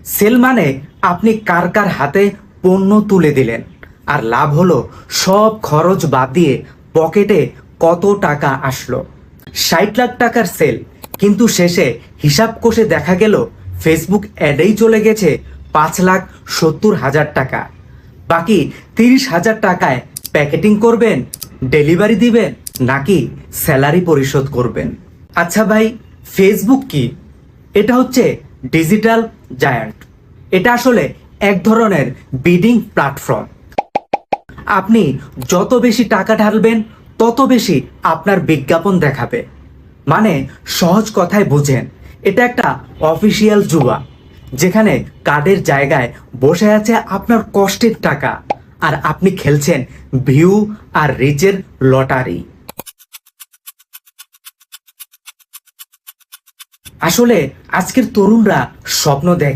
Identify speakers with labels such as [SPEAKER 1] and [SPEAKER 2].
[SPEAKER 1] Sell মানে আপনি কার কার হাতে পণ্য তুলে দিলেন, আর লাভ হলো সব খরচ বাদ দিয়ে পকেটে কত টাকা আসলো। 60 লাখ টাকার সেল, কিন্তু শেষে হিসাব কষে দেখা গেল ফেসবুক অ্যাডেই চলে গেছে 5,70,000 টাকা। বাকি 30,000 টাকায় প্যাকেটিং করবেন, ডেলিভারি দিবেন, নাকি স্যালারি পরিশোধ করবেন? আচ্ছা ভাই, ফেসবুক কি? এটা হচ্ছে ডিজিটাল জায়ান্ট। এটা আসলে এক ধরনের বিডিং প্ল্যাটফর্ম। আপনি যত বেশি টাকা ঢালবেন তত বেশি আপনার বিজ্ঞাপন দেখাবে। মানে সহজ কথায় বোঝেন, এটা একটা অফিসিয়াল জুয়া, যেখানে কার্ডের জায়গায় বসে আছে আপনার কষ্টের টাকা, আর আপনি খেলছেন ভিউ আর রিচের লটারি। আসলে আজকের তরুণরা স্বপ্ন দেখে